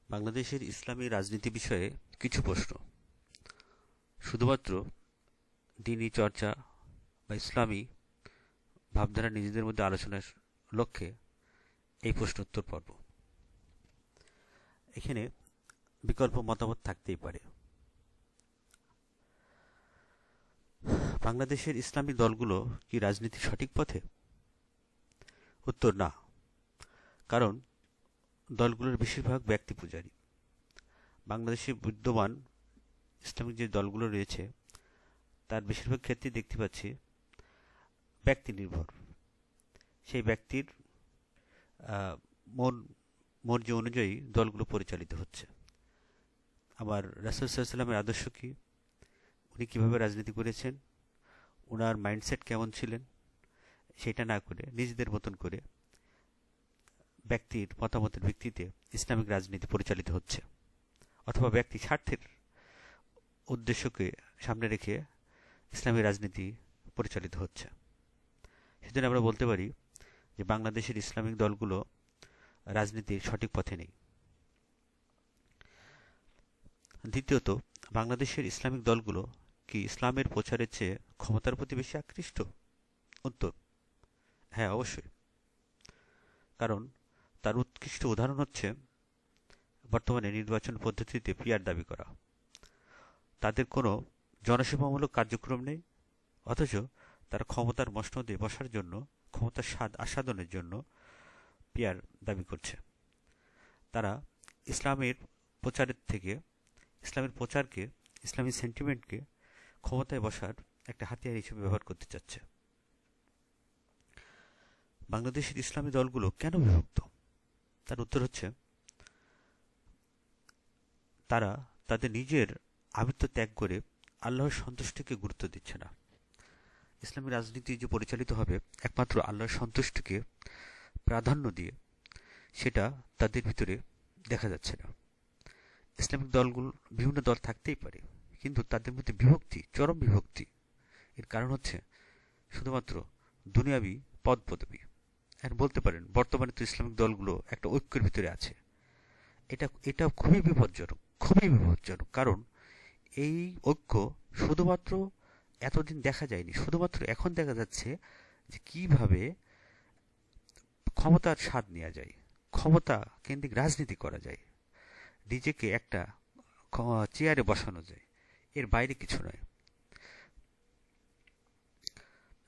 বাংলাদেশের ইসলামী রাজনীতি বিষয়ে কিছু প্রশ্ন। শুধুমাত্র দ্বীনি চর্চা বা ইসলামী ভাবধারা নিজেদের মধ্যে আলোচনার লক্ষ্যে এই প্রশ্নোত্তর পর্ব। এখানে বিকল্প মতামত থাকতেই পারে। বাংলাদেশের ইসলামী দলগুলো কি রাজনীতির সঠিক পথে? উত্তর না, কারণ দলগুলোর বেশিরভাগ ব্যক্তি পূজারী। বাংলাদেশে বিদ্যমান ইসলামিক যে দলগুলো রয়েছে তার বেশিরভাগ ক্ষেত্রেই দেখতে পাচ্ছি ব্যক্তি নির্ভর। সেই ব্যক্তির মর্জি অনুযায়ী দলগুলো পরিচালিত হচ্ছে। আবার রাসূল সাল্লাল্লাহু আলাইহি ওয়াসাল্লামের আদর্শ কি, উনি কিভাবে রাজনীতি করেছেন, ওনার মাইন্ডসেট কেমন ছিলেন, সেটা না করে নিজেদের মতন করে ব্যক্তির মতামতের ভিত্তিতে ইসলামিক রাজনীতি পরিচালিত হচ্ছে, অথবা ব্যক্তি স্বার্থের উদ্দেশ্যকে সামনে রেখে ইসলামী রাজনীতি পরিচালিত হচ্ছে। সেজন্য আমরা বলতে পারি যে বাংলাদেশের ইসলামিক দলগুলো রাজনীতির সঠিক পথে নেই। দ্বিতীয়ত, বাংলাদেশের ইসলামিক দলগুলো কি ইসলামের প্রচারের চেয়ে ক্ষমতার প্রতি বেশি আকৃষ্ট? উত্তর হ্যাঁ, অবশ্যই। কারণ তার উৎকৃষ্ট উদাহরণ হচ্ছে বর্তমানে নির্বাচন পদ্ধতিতে পিআর দাবি করা। তাদের কোনো জনসেবামূলক কার্যক্রম নেই, অথচ তারা ক্ষমতার মসনদে বসার জন্য, ক্ষমতার স্বাদ আস্বাদনের জন্য পিআর দাবি করছে। তারা ইসলামের প্রচারের থেকে ইসলামের প্রচারকে, ইসলামী সেন্টিমেন্টকে ক্ষমতায় বসার একটা হাতিয়ার হিসেবে ব্যবহার করতে চাচ্ছে। বাংলাদেশের ইসলামী দলগুলো কেন বিভক্ত? তার উত্তর হচ্ছে তারা তাদের নিজের আমিত্ব ত্যাগ করে আল্লাহর সন্তুষ্টিকে গুরুত্ব দিচ্ছে না। ইসলামী রাজনীতি যে পরিচালিত হবে একমাত্র আল্লাহর সন্তুষ্টিকে প্রাধান্য দিয়ে, সেটা তাদের ভিতরে দেখা যাচ্ছে না। ইসলামিক দলগুলো, বিভিন্ন দল থাকতেই পারে, কিন্তু তাদের মধ্যে বিভক্তি, চরম বিভক্তি। এর কারণ হচ্ছে শুধুমাত্র দুনিয়াবি পদ পদবী। আর বলতে পারেন বর্তমানে তো ইসলামিক দলগুলো একটা ঐক্যের ভিতরে আছে। এটা খুবই বিপজ্জনক, খুবই বিপজ্জনক। কারণ এই ঐক্য শুধুমাত্র এতদিন দেখা যায়নি, শুধুমাত্র এখন দেখা যাচ্ছে যে কিভাবে ক্ষমতার স্বাদ নেওয়া যায়, ক্ষমতা কেন্দ্রিক রাজনীতি করা যায়, নিজেকে একটা চেয়ারে বসানো যায়, এর বাইরে কিছু নয়।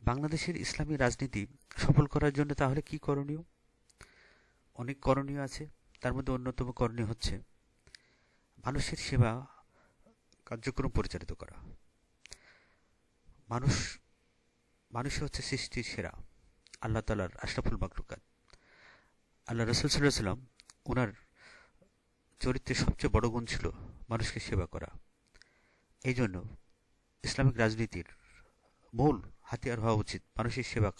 বাংলাদেশের ইসলামী রাজনীতি সফল করার জন্য তাহলে কি করণীয়? অনেক করণীয় আছে। তার মধ্যে অন্যতম করণীয় হচ্ছে মানুষের সেবা কার্যক্রম পরিচালিত করা। মানুষই হচ্ছে সৃষ্টির সেরা, আল্লাহ তাআলার আশরাফুল মাখলুকাত। আল্লাহ রাসূল সাল্লাল্লাহু আলাইহি ওয়াসাল্লাম, ওনার চরিত্রের সবচেয়ে বড় গুণ ছিল মানুষকে সেবা করা। এই জন্য ইসলামিক রাজনীতির মূল হাতিয়ার হওয়া উচিত মানুষের সেবা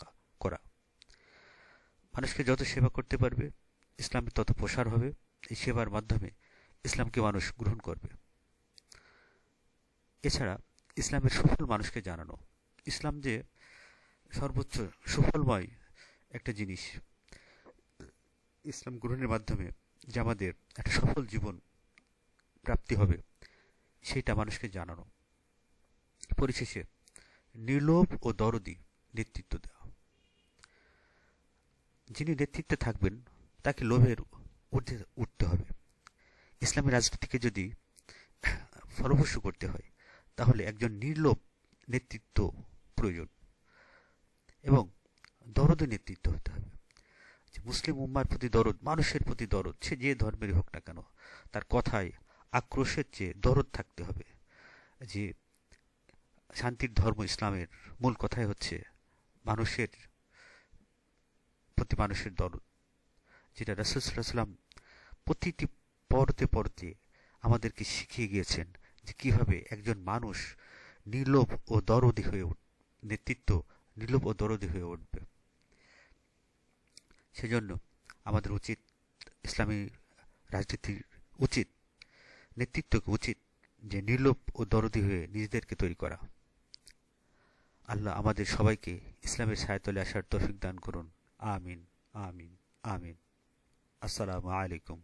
করা। মানুষকে যত সেবা করতে পারবে, ইসলামের তত প্রসার হবে। এই সেবার মাধ্যমে ইসলামকে মানুষ গ্রহণ করবে। এছাড়া ইসলামের সুফল মানুষকে জানানো। ইসলাম যে সর্বোচ্চ সুফলময় একটা জিনিস, ইসলাম গ্রহণের মাধ্যমে যে আমাদের একটা সফল জীবন প্রাপ্তি হবে, সেটা মানুষকে জানানো। পরিশেষে নির্লোভ ও দরদী নেতৃত্ব দেওয়া। যিনি নেতৃত্বে থাকবেন তাকে লোভের ঊর্ধ্বে উঠতে হবে। ইসলামী রাজনীতিকে যদি ফলপ্রসূ করতে হয় তাহলে একজন নির্লোভ নেতৃত্ব প্রয়োজন এবং দরদী নেতৃত্ব হতে হবে। মুসলিম উম্মার প্রতি দরদ, মানুষের প্রতি দরদ, সে যে ধর্মেরই হোক না কেন, তার কথায় আক্রোশের চেয়ে দরদ থাকতে হবে। যে শান্তির ধর্ম ইসলামের মূল কথাই হচ্ছে মানুষের প্রতি মানুষের দরদ, যেটা রাসূল সাল্লাল্লাহু আলাইহি ওয়াসাল্লাম প্রতিটি পরতে পরতে আমাদেরকে শিখিয়ে গিয়েছেন যে কিভাবে একজন মানুষ নির্লোভ ও দরদী হয়ে নেতৃত্ব নির্লোভ ও দরদী হয়ে উঠবে। সেজন্য আমাদের উচিত, ইসলামী রাজনীতির উচিত, নেতৃত্বকে উচিত যে নির্লোভ ও দরদী হয়ে নিজেদেরকে তৈরি করা। আল্লাহ আমাদের সবাইকে ইসলামের ছায়াতলে আসার তৌফিক দান করুন। আমিন, আমিন, আমিন। আসসালামু আলাইকুম।